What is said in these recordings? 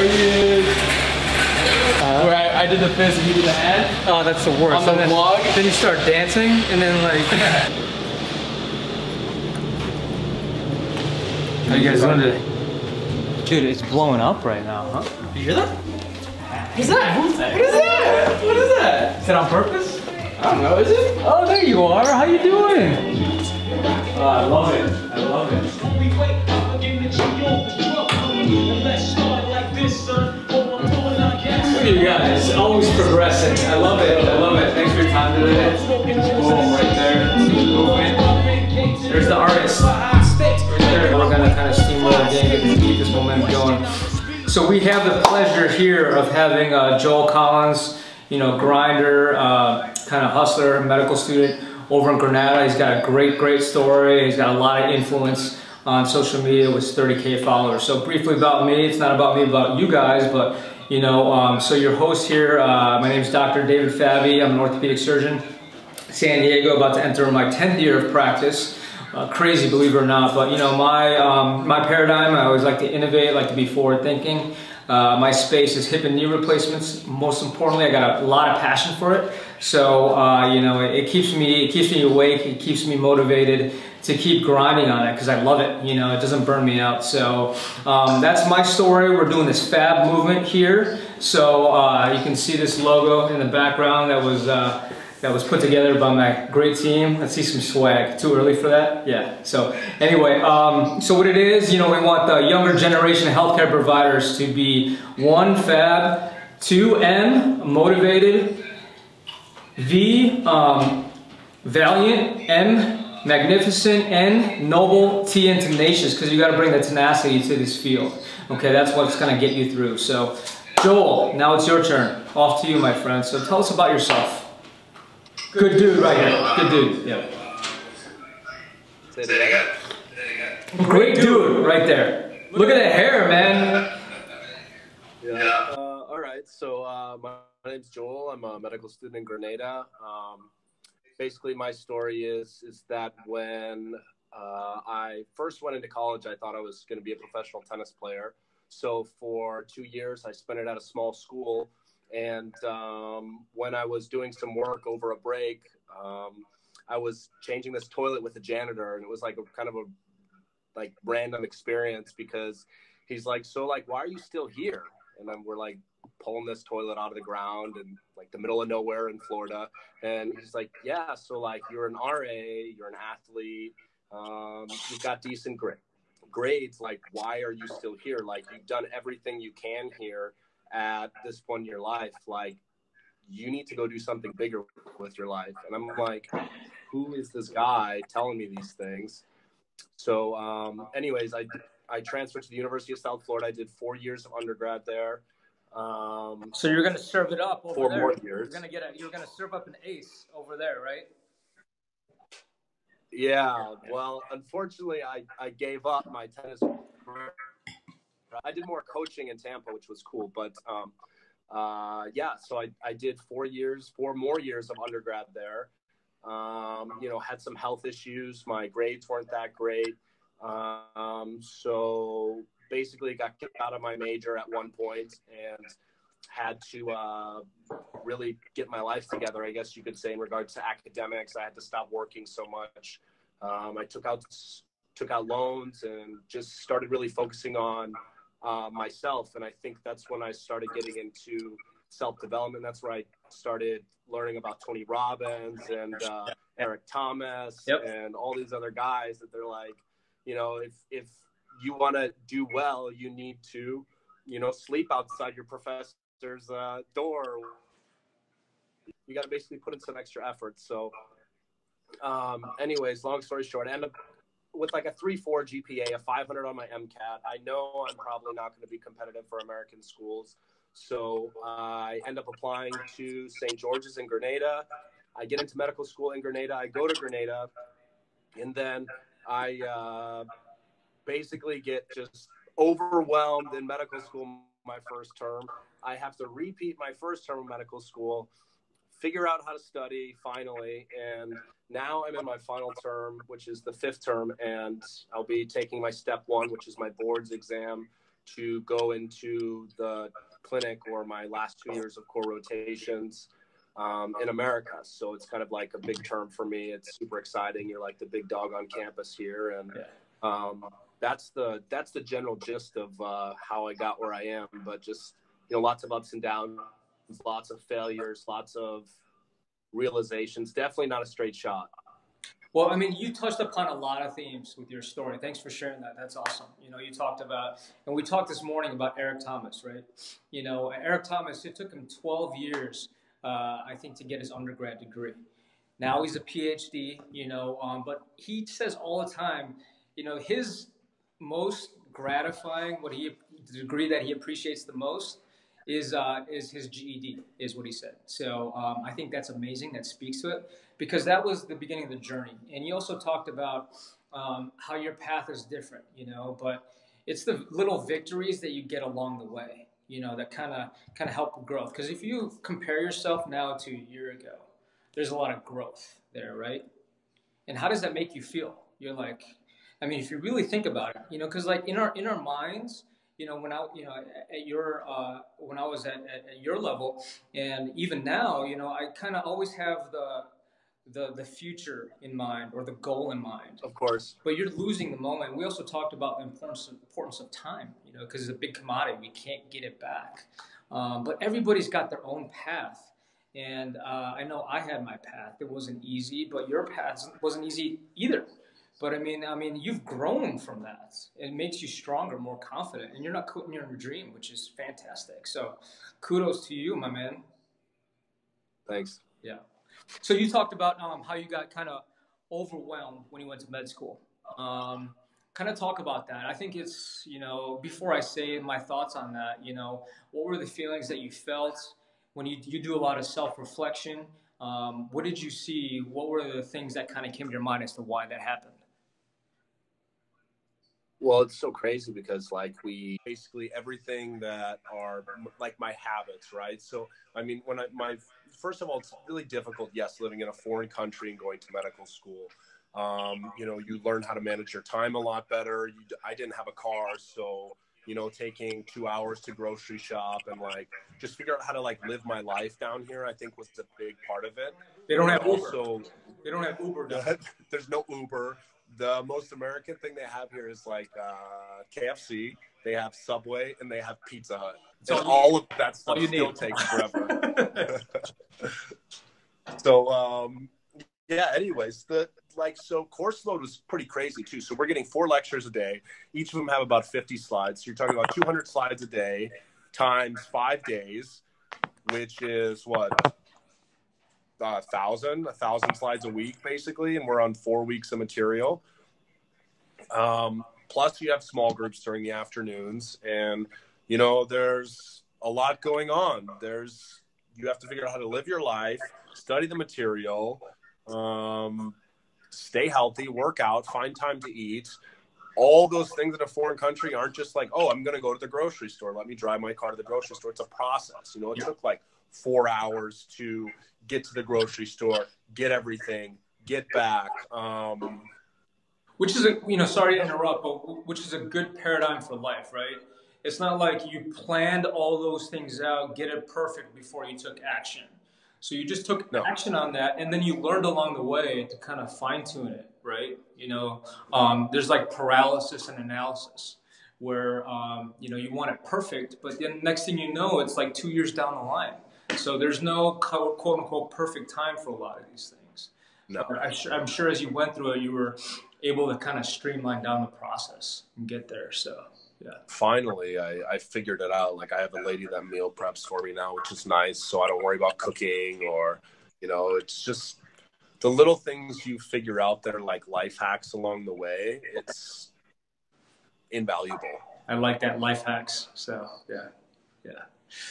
you where I did the fist and you did the hand. Oh, that's the worst. On the vlog. Then you start dancing and then like. How you guys doing today? Dude, it's blowing up right now, huh? You hear that? What is that? What is that? What is that? Is that on purpose? I don't know, is it? Oh, there you are. How you doing? Oh, I love it. I love it. Look at you guys, always progressing. I love it. I love it. Thanks for your time today. Boom, right there. There's the artist. Right there. We're gonna kind of steamroll again and keep this momentum going. So we have the pleasure here of having Joel Collins, you know, grinder, kind of hustler, medical student over in Grenada. He's got a great story. He's got a lot of influence on social media with 30K followers. So briefly about me, it's not about me, about you guys, but you know, so your host here, my name is Dr. David Fabi. I'm an orthopedic surgeon, San Diego, about to enter my 10th year of practice. Crazy, believe it or not, but you know, my paradigm, I always like to innovate, like to be forward thinking. My space is hip and knee replacements. Most importantly, I got a lot of passion for it. So you know, it keeps me awake. It keeps me motivated to keep grinding on it because I love it. You know, it doesn't burn me out. So that's my story. We're doing this fab movement here. So you can see this logo in the background that was put together by my great team. Let's see some swag. Too early for that? Yeah. So anyway, so what it is, you know, we want the younger generation of healthcare providers to be 1, fab, 2, M, motivated, V, valiant, M, magnificent, N, noble, T, and tenacious, because you got to bring the tenacity to this field. Okay, that's what's going to get you through. So Joel, now it's your turn. Off to you, my friend. So tell us about yourself. Good dude right here. Good dude. Yeah. Say it again. Great dude right there. Look at the hair, man. Yeah. All right. So my name's Joel. I'm a medical student in Grenada. Basically, my story is that when I first went into college, I thought I was going to be a professional tennis player. So for 2 years, I spent it at a small school. And when I was doing some work over a break, I was changing this toilet with the janitor, and it was like a kind of a random experience because he's like, so like, why are you still here? And then we're like pulling this toilet out of the ground in like the middle of nowhere in Florida. And he's like, yeah, so like you're an RA, you're an athlete, you've got decent grades. Like, why are you still here? Like, you've done everything you can here at this point in your life. Like, you need to go do something bigger with your life. And I'm like, who is this guy telling me these things? So anyways, I transferred to the University of South Florida. I did 4 years of undergrad there. So you're gonna serve it up over 4 there. more years. You're gonna serve up an ace over there, right? Yeah. Well, unfortunately, I gave up my tennis career. I did more coaching in Tampa, which was cool. But yeah, so I did 4 more years of undergrad there. You know, had some health issues. My grades weren't that great. So basically got kicked out of my major at one point and had to really get my life together, I guess you could say, in regards to academics. I had to stop working so much. I took out loans and just started really focusing on myself. And I think that's when I started getting into self-development. That's where I started learning about Tony Robbins and Eric Thomas and all these other guys that they're like, you know, if you want to do well, you need to, you know, sleep outside your professor's door. You got to basically put in some extra effort. So anyways, long story short, I ended up with like a 3.4 GPA, a 500 on my MCAT. I know I'm probably not going to be competitive for American schools. So I end up applying to St. George's in Grenada. I get into medical school in Grenada. I go to Grenada, and then I basically get just overwhelmed in medical school my first term. I have to repeat my first term of medical school, figure out how to study finally, and now I'm in my final term, which is the 5th term, and I'll be taking my step 1, which is my boards exam to go into the clinic or my last 2 years of core rotations in America. So it's kind of like a big term for me. It's super exciting. You're like the big dog on campus here. And that's the general gist of how I got where I am. But just, you know, lots of ups and downs, lots of failures, lots of realizations. Definitely not a straight shot. Well, I mean, you touched upon a lot of themes with your story. Thanks for sharing that. That's awesome. You know, you talked about, and we talked this morning about Eric Thomas, right? You know, Eric Thomas, it took him 12 years, I think, to get his undergrad degree. Now he's a PhD, you know, but he says all the time, you know, his most gratifying, the degree that he appreciates the most is his GED, is what he said. So I think that's amazing. That speaks to it, because that was the beginning of the journey. And you also talked about how your path is different, you know, but it's the little victories that you get along the way, you know, that kind of help growth. Because if you compare yourself now to a year ago, there's a lot of growth there, right? And how does that make you feel? You're like, I mean, if you really think about it, you know, because like in our minds, you know, when I was at your level, and even now, you know, I kind of always have the future in mind, or the goal in mind. Of course. But you're losing the moment. We also talked about the importance of time, you know, because it's a big commodity. We can't get it back. But everybody's got their own path. And I know I had my path. It wasn't easy, but your path wasn't easy either. But I mean, you've grown from that. It makes you stronger, more confident, and you're not quitting your dream, which is fantastic. So, kudos to you, my man. Thanks. Yeah. So you talked about how you got kind of overwhelmed when you went to med school. Kind of talk about that. I think it's, you know, before I say my thoughts on that, you know, what were the feelings that you felt when you do a lot of self-reflection? What did you see? What were the things that kind of came to your mind as to why that happened? Well, it's so crazy because like we basically everything that are like my habits, right? So, I mean, first of all, it's really difficult, yes, living in a foreign country and going to medical school. You know, you learn how to manage your time a lot better. I didn't have a car, so, you know, taking 2 hours to grocery shop and like just figure out how to like live my life down here, I think was a big part of it. They don't have Uber. Also, they don't have Uber. There's no Uber. The most American thing they have here is like KFC, they have Subway, and they have Pizza Hut. So all of that stuff still takes forever. So, yeah, anyways, so course load was pretty crazy too. So we're getting 4 lectures a day. Each of them have about 50 slides. So you're talking about 200 slides a day times 5 days, which is what? 1,000 slides a week, basically, and we're on 4 weeks of material. Plus, you have small groups during the afternoons, and you know there's a lot going on. You have to figure out how to live your life, study the material, stay healthy, work out, find time to eat. All those things in a foreign country aren't just like, oh, I'm going to go to the grocery store. Let me drive my car to the grocery store. It's a process. You know, it took like 4 hours to get to the grocery store, get everything, get back. Which is sorry to interrupt, but which is a good paradigm for life, right? It's not like you planned all those things out, get it perfect before you took action. So you just took action on that, and then you learned along the way to kind of fine tune it, right? You know, there's like paralysis and analysis where, you know, you want it perfect, but then next thing you know, it's like 2 years down the line. So there's no quote unquote perfect time for a lot of these things. No. I'm sure as you went through it, you were able to kind of streamline down the process and get there. So, yeah. Finally, I figured it out. Like I have a lady that meal preps for me now, which is nice. So I don't worry about cooking or, you know, it's just the little things you figure out that are like life hacks along the way. It's invaluable. I like that, life hacks. So, yeah.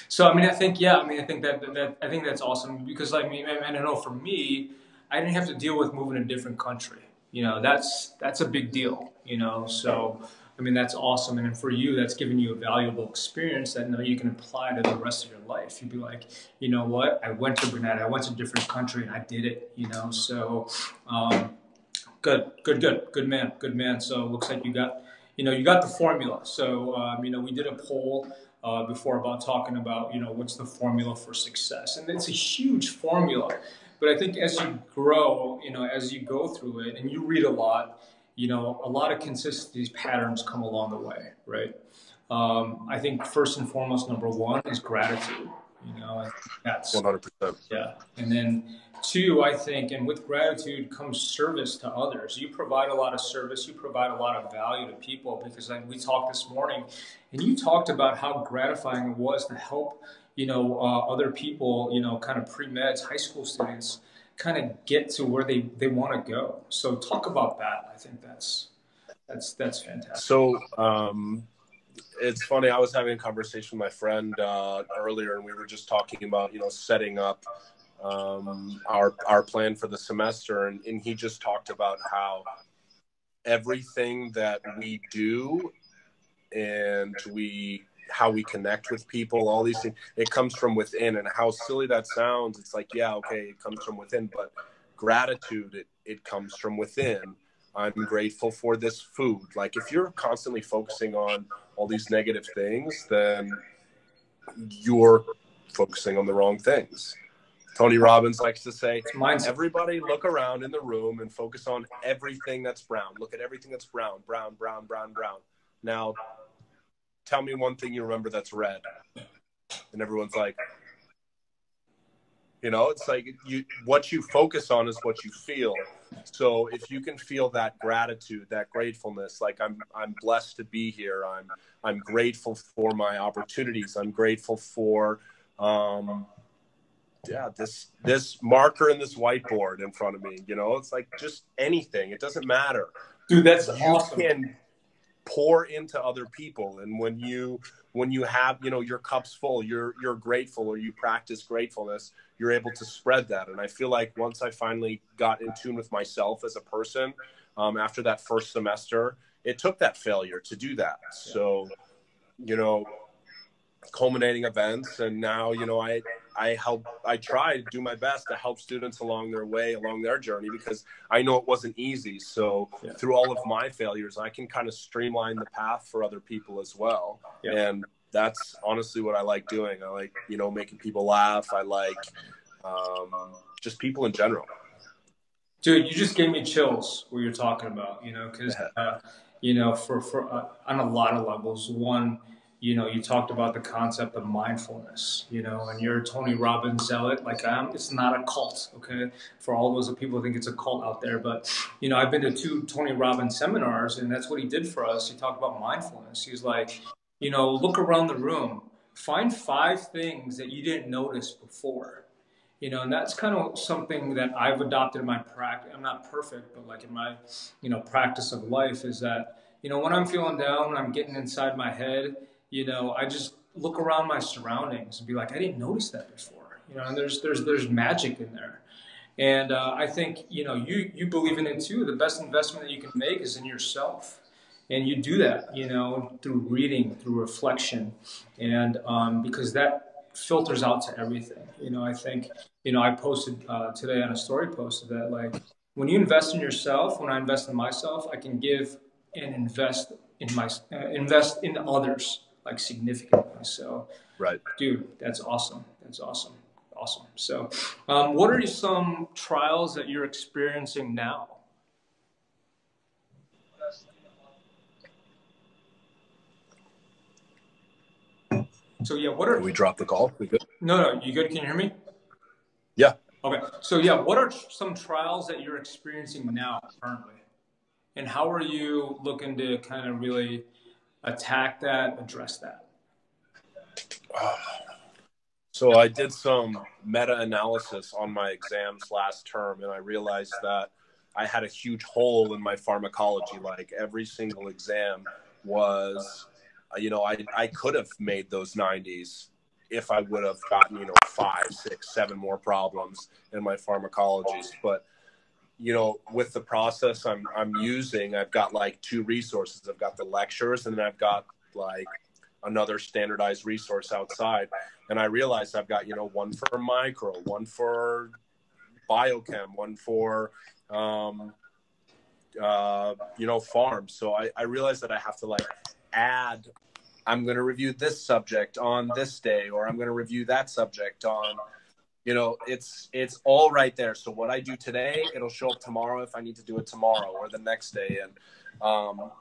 So, I think that's awesome because I know for me, I didn't have to deal with moving to a different country. You know, that's a big deal, you know, so, that's awesome. And for you, that's given you a valuable experience that now you can apply to the rest of your life. You'd be like, you know what, I went to Grenada, I went to a different country and I did it, you know, so, good man. So it looks like you got you got the formula. So, we did a poll before about talking about, what's the formula for success. And it's a huge formula. But I think as you grow, as you go through it and you read a lot, a lot of consistency patterns come along the way, right? I think first and foremost, number one is gratitude. I think that's 100%. yeah. And then two, I think, and with gratitude comes service to others. You provide a lot of service. You provide a lot of value to people because we talked this morning, and you talked about how gratifying it was to help, other people, kind of pre-meds, high school students, kind of get to where they want to go. So talk about that. I think that's fantastic. So, it's funny. I was having a conversation with my friend earlier, and we were just talking about, setting up our plan for the semester. And he just talked about how everything that we do and how we connect with people, all these things, it comes from within. And how silly that sounds. It's like, yeah, okay, it comes from within, but gratitude, it comes from within. I'm grateful for this food. Like, if you're constantly focusing on all these negative things, then you're focusing on the wrong things. Tony Robbins likes to say, everybody look around in the room and focus on everything that's brown. Look at everything that's brown, brown, brown, brown, brown. Now, tell me one thing you remember that's red. And everyone's like, it's like what you focus on is what you feel. So if you can feel that gratitude, that gratefulness, like I'm blessed to be here. I'm grateful for my opportunities. I'm grateful for this marker and this whiteboard in front of me. It's like just anything. It doesn't matter. Dude, that's awesome. You can pour into other people, and when you have your cup's full, you're grateful, or you practice gratefulness, you're able to spread that. And I feel like once I finally got in tune with myself as a person, after that first semester, it took that failure to do that. So culminating events, and now I try to do my best to help students along their journey, because I know it wasn't easy. So through all of my failures, I can kind of streamline the path for other people as well. And that's honestly what I like doing. I like, making people laugh. I like just people in general. Dude, you just gave me chills what you're talking about, because, for on a lot of levels. One, you talked about the concept of mindfulness, and you're a Tony Robbins zealot like I am. It's not a cult, okay? For all those people who think it's a cult out there. But, I've been to 2 Tony Robbins seminars, and that's what he did for us. He talked about mindfulness. He's like, look around the room. Find 5 things that you didn't notice before. And that's kind of something that I've adopted in my practice. I'm not perfect, but like in my, practice of life, is that, when I'm feeling down, I'm getting inside my head, I just look around my surroundings and be like, I didn't notice that before, and there's magic in there. And I think, you believe in it too. The best investment that you can make is in yourself. And you do that, through reading, through reflection, and because that filters out to everything. I think, I posted today on a story post that, like, when you invest in yourself, when I invest in myself, I can give and invest in others, like, significantly. So, right, dude, that's awesome. That's awesome. Awesome. So, what are some trials that you're experiencing now? So Can we drop the call? We good? No, you good? Can you hear me? Yeah. Okay. So what are some trials that you're experiencing now currently? And how are you looking to kind of really attack that, address that? So I did some meta-analysis on my exams last term, and I realized that I had a huge hole in my pharmacology. Like, every single exam was, I could have made those 90s if I would have gotten, 5, 6, 7 more problems in my pharmacologies. But, with the process I'm using, I've got like 2 resources. I've got the lectures, and then I've got like another standardized resource outside. And I realized I've got, one for micro, one for biochem, one for farm. So I realized that I have to like add, I'm going to review this subject on this day, or I'm going to review that subject on, it's all right there. So what I do today, it'll show up tomorrow if I need to do it tomorrow or the next day. And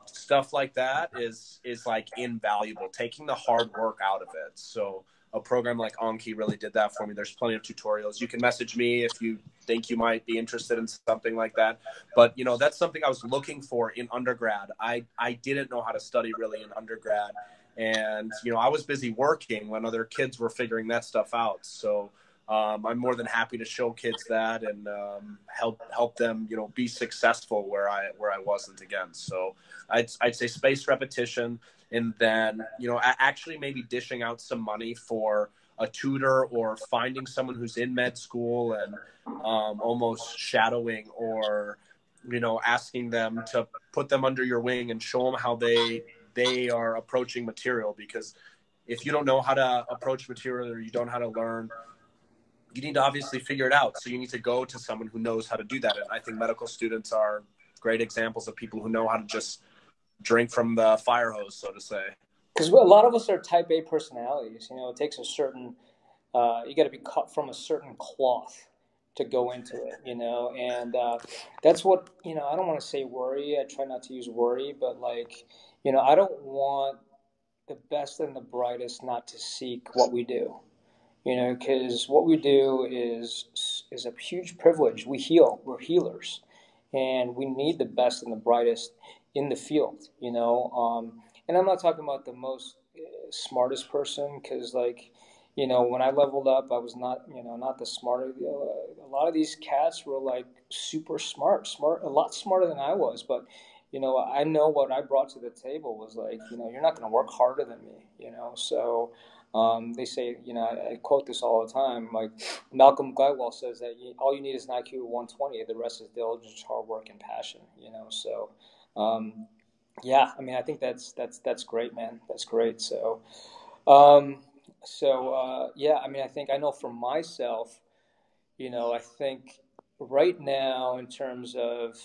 stuff like that is like invaluable, taking the hard work out of it. So a program like Anki really did that for me. There's plenty of tutorials. You can message me if you think you might be interested in something like that. But, that's something I was looking for in undergrad. I didn't know how to study really in undergrad. And, I was busy working when other kids were figuring that stuff out. So I'm more than happy to show kids that and help them, be successful where I wasn't again. So I'd say spaced repetition, and then, actually maybe dishing out some money for a tutor or finding someone who's in med school and almost shadowing or, asking them to put them under your wing and show them how they are approaching material. Because if you don't know how to approach material or you don't know how to learn, you need to obviously figure it out. So you need to go to someone who knows how to do that. And I think medical students are great examples of people who know how to just drink from the fire hose, so to say. Because a lot of us are type A personalities. It takes a certain, you got to be cut from a certain cloth to go into it, and that's what, I don't want to say worry. I try not to use worry, but like, I don't want the best and the brightest not to seek what we do. Because what we do is a huge privilege. We heal. We're healers, and we need the best and the brightest in the field. And I'm not talking about the most smartest person, because like, when I leveled up, I was not the smartest. A lot of these cats were like super smart, a lot smarter than I was, but. I know what I brought to the table was like, you're not going to work harder than me, so. They say, I quote this all the time, like Malcolm Gladwell says that all you need is an IQ of 120, the rest is diligence, hard work, and passion, so, yeah, I mean, I think that's great, man. That's great. So, yeah, I mean, I know for myself, I think right now in terms of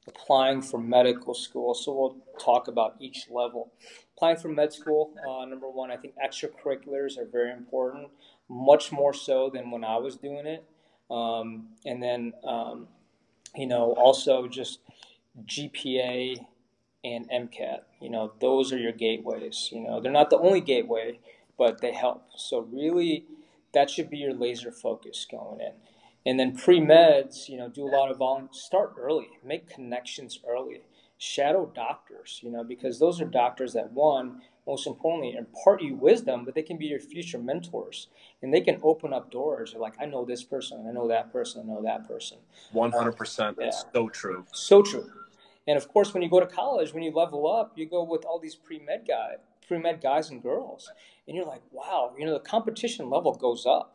applying for medical school, so we'll talk about each level. Applying for med school, number one, I think extracurriculars are very important, much more so than when I was doing it. And then, also just GPA and MCAT, those are your gateways. They're not the only gateway, but they help. So really, that should be your laser focus going in. And then pre-meds, do a lot of start early, make connections early, shadow doctors, because those are doctors that, one, most importantly, impart you wisdom, but they can be your future mentors. And they can open up doors. You're like, I know this person, I know that person, I know that person. 100%. That's so true. So true. And of course, when you go to college, when you level up, you go with all these pre-med guys and girls. And you're like, wow, the competition level goes up.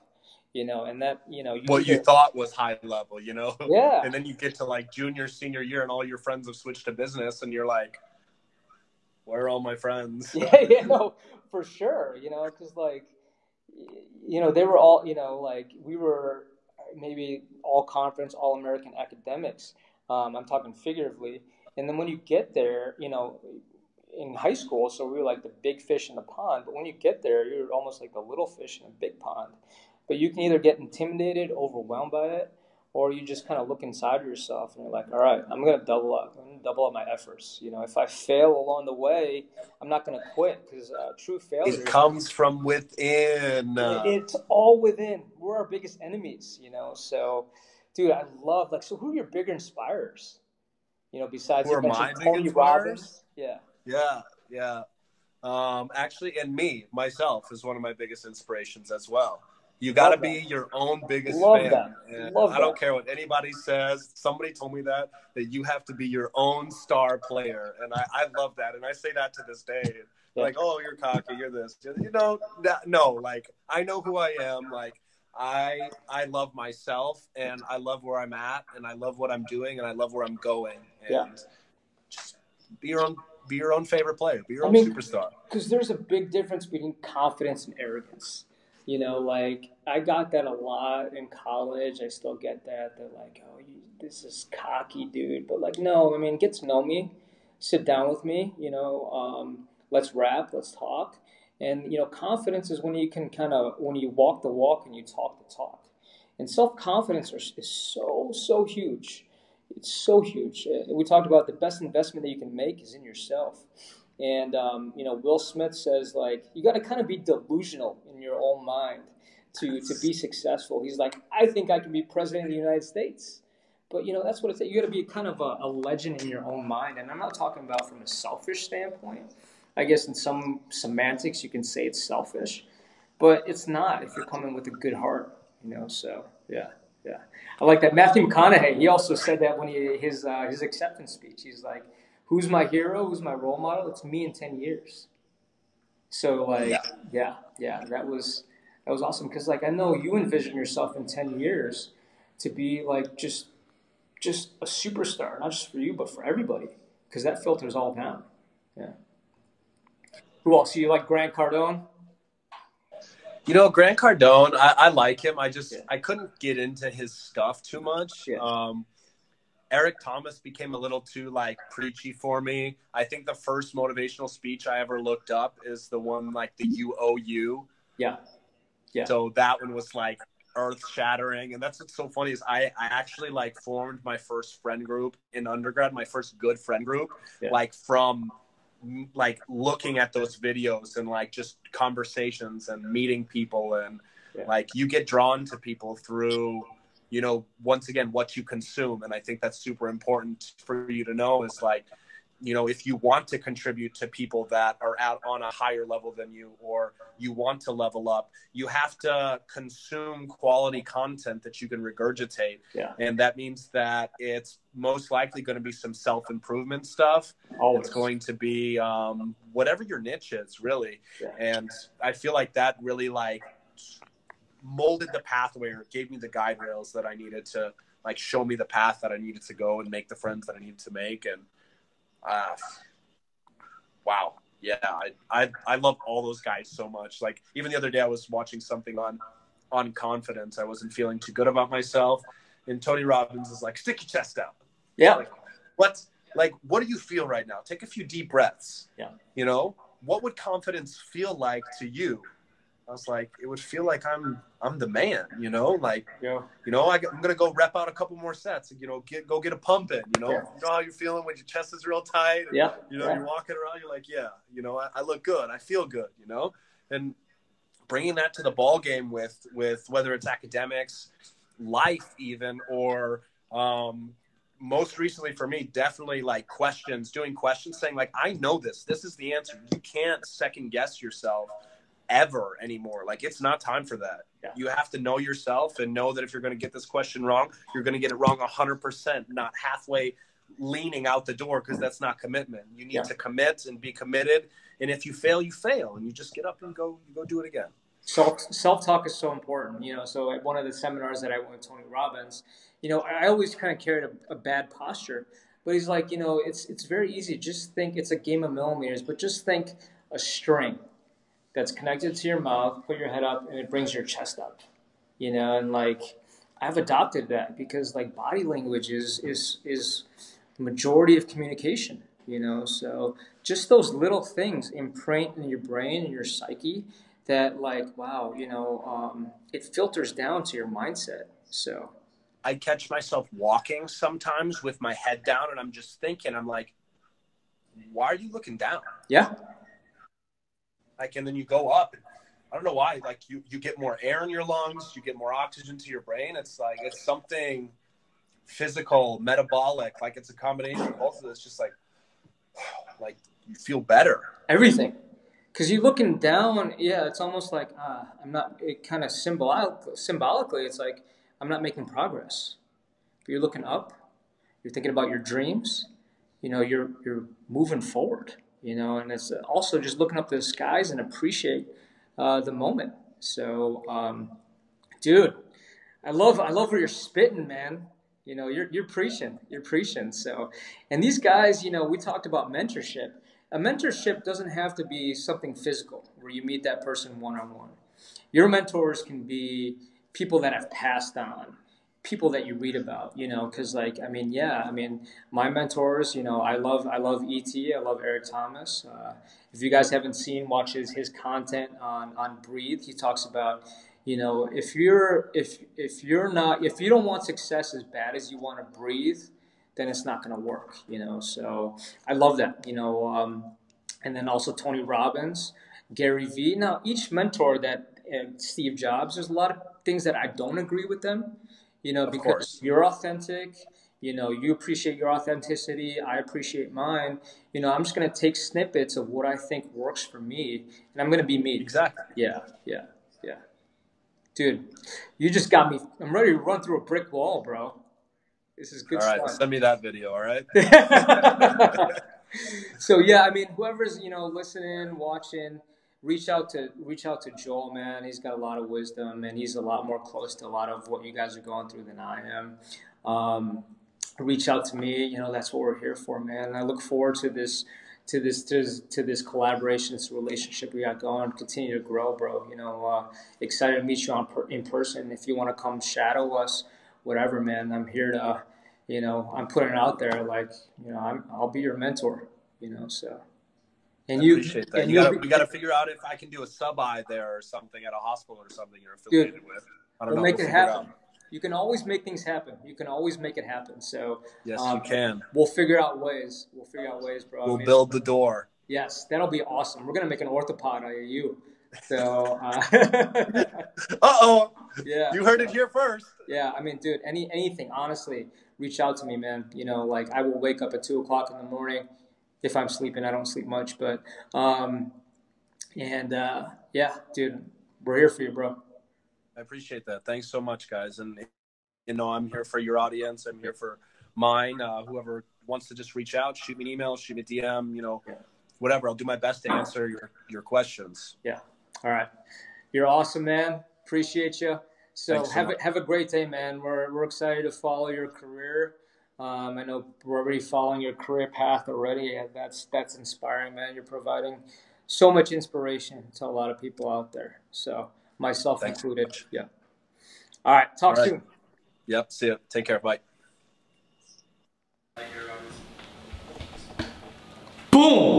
And that, what you thought was high level, Yeah. And then you get to like junior, senior year and all your friends have switched to business and you're like, where are all my friends? Yeah, no, for sure. Because like, they were all, like we were maybe all conference, all American academics. I'm talking figuratively. And then when you get there, in high school, so we were like the big fish in the pond. But when you get there, you're almost like the little fish in a big pond. But you can either get intimidated, overwhelmed by it, or you just kind of look inside yourself and you're like, all right, I'm going to double up. I'm going to double up my efforts. If I fail along the way, I'm not going to quit, because true failure. It comes from within. It's all within. We're our biggest enemies, So, dude, I love, like, so who are your bigger inspirers? Besides who are my Tony Robbins? Yeah. Yeah. Actually, and myself is one of my biggest inspirations as well. You got to be your own biggest fan. And I don't care what anybody says. Somebody told me that you have to be your own star player. And I love that. And I say that to this day. Yeah. Like, oh, you're cocky, you're this. No, like, I know who I am. Like, I love myself, and I love where I'm at, and I love what I'm doing, and I love where I'm going. And just be your own favorite player. Be your own superstar. Because there's a big difference between confidence and arrogance. Like, I got that a lot in college. I still get that. They're like, oh, this is cocky, dude. But like, no, I mean, get to know me, sit down with me, let's rap, let's talk. And, confidence is when you can when you walk the walk and you talk the talk. And self-confidence is so huge. It's so huge. We talked about the best investment that you can make is in yourself. And, Will Smith says, like, you got to kind of be delusional in your own mind to be successful. He's like, I think I can be president of the United States. But, that's what it's, you got to be kind of a legend in your own mind. And I'm not talking about from a selfish standpoint. I guess in some semantics you can say it's selfish, but it's not if you're coming with a good heart, so yeah. I like that. Matthew McConaughey, he also said that when his acceptance speech, he's like, who's my hero? Who's my role model? It's me in 10 years. So like, yeah, that was awesome. Cause like, I know you envision yourself in 10 years to be like, just a superstar, not just for you, but for everybody. Cause that filters all down. Yeah. Who else? You like Grant Cardone? Grant Cardone, I like him. I couldn't get into his stuff too much. Yeah. Eric Thomas became a little too like preachy for me. I think the first motivational speech I ever looked up is the one like the UOU. Yeah. So that one was like earth shattering. And that's what's so funny is I actually like formed my first friend group in undergrad, my first good friend group, like from like looking at those videos and like just conversations and meeting people and like you get drawn to people through, once again, what you consume. And I think that's super important for you to know is like, if you want to contribute to people that are out on a higher level than you, or you want to level up, you have to consume quality content that you can regurgitate. Yeah. And that means that it's most likely going to be some self-improvement stuff. Always. It's going to be whatever your niche is, really. Yeah. And I feel like that really like molded the pathway or gave me the guide rails that I needed to like show me the path that I needed to go and make the friends that I needed to make. And wow. Yeah. I love all those guys so much. Like even the other day I was watching something on confidence. I wasn't feeling too good about myself. And Tony Robbins is like, stick your chest out. Yeah. What do you feel right now? Take a few deep breaths. Yeah. What would confidence feel like to you? I was like, it would feel like I'm the man, I'm going to go rep out a couple more sets and, go get a pump in, You know how you're feeling when your chest is real tight and, you're walking around, you're like, I look good. I feel good, and bringing that to the ball game with whether it's academics, life even, or, most recently for me, definitely like doing questions saying like, I know this is the answer. You can't second guess yourself ever anymore. Like it's not time for that. Yeah. You have to know yourself and know that if you're going to get this question wrong, you're going to get it wrong 100%, not halfway leaning out the door, because that's not commitment. You need to commit and be committed. And if you fail, you fail, and you just get up and go do it again. Self-talk is so important, so at one of the seminars that I went with Tony Robbins, I always kind of carried a bad posture, but he's like, it's very easy. Just think it's a game of millimeters, but just think a string that's connected to your mouth, put your head up, and it brings your chest up, and like I've adopted that because like body language is the majority of communication, so just those little things imprint in your brain and your psyche that like, wow, it filters down to your mindset. So I catch myself walking sometimes with my head down and I'm just thinking, I'm like, why are you looking down? Yeah. Like, and then you go up. I don't know why. Like you get more air in your lungs. You get more oxygen to your brain. It's like it's something physical, metabolic. Like it's a combination of both of this. Just like you feel better. Everything, because you're looking down. Yeah, it's almost like I'm not. It kind of symbolically, it's like I'm not making progress. But you're looking up. You're thinking about your dreams. You're moving forward. And it's also just looking up to the skies and appreciate the moment. So, dude, I love where you're spitting, man. You're preaching. So, and these guys, we talked about mentorship. A mentorship doesn't have to be something physical where you meet that person one-on-one. Your mentors can be people that have passed on. people that you read about, you know, because like, I mean, yeah, I mean, my mentors, you know, I love E.T., I love Eric Thomas. If you guys haven't seen, watch his content on Breathe. He talks about, you know, if you don't want success as bad as you want to breathe, then it's not going to work, you know. So I love that, you know. And then also Tony Robbins, Gary Vee. Now each mentor that Steve Jobs, there's a lot of things that I don't agree with them, you know, Of because course. you're authentic. You know, you appreciate your authenticity. I appreciate mine. You know, I'm just gonna take snippets of what I think works for me, and I'm gonna be me. Exactly. Yeah, yeah, yeah. Dude, you just got me. I'm ready to run through a brick wall, bro. This is good All right, stuff. send me that video. All right. So yeah, I mean, whoever's, you know, listening, watching, reach out to Joel, man. He's got a lot of wisdom, and he's a lot more close to a lot of what you guys are going through than I am. Reach out to me. You know, that's what we're here for, man. And I look forward to this collaboration, this relationship we got going. Continue to grow, bro. You know, excited to meet you in person. If you want to come shadow us, whatever, man. I'm here to. You know, I'm putting it out there, like, you know, I'll be your mentor, you know, so. And I you appreciate that. and We got to figure out if I can do a sub-eye there or something at a hospital or something you're affiliated with. I don't know. We'll make We'll it figure it happen. out. You can always make things happen. You can always make it happen. So Yes, you can. We'll figure out ways. We'll figure out ways, bro. We'll build the door. Yes, that'll be awesome. We're gonna make an orthopod out of you. So. Uh-oh. Yeah. You heard it here first. Yeah, I mean, dude, anything, honestly, reach out to me, man. You know, like, I will wake up at 2:00 in the morning if I'm sleeping. I don't sleep much, but yeah, dude, we're here for you, bro. I appreciate that. Thanks so much, guys. And you know, I'm here for your audience. I'm here for mine. Whoever wants to just reach out, shoot me an email, shoot me a DM. You know, whatever. I'll do my best to answer your questions. Yeah. All right. You're awesome, man. Appreciate you. So have a great day, man. We're excited to follow your career. I know we're already following your career path already, and that's inspiring, man. You're providing so much inspiration to a lot of people out there. So myself included. Yeah. All right. Talk soon. Yep. See ya. Take care. Bye. Boom.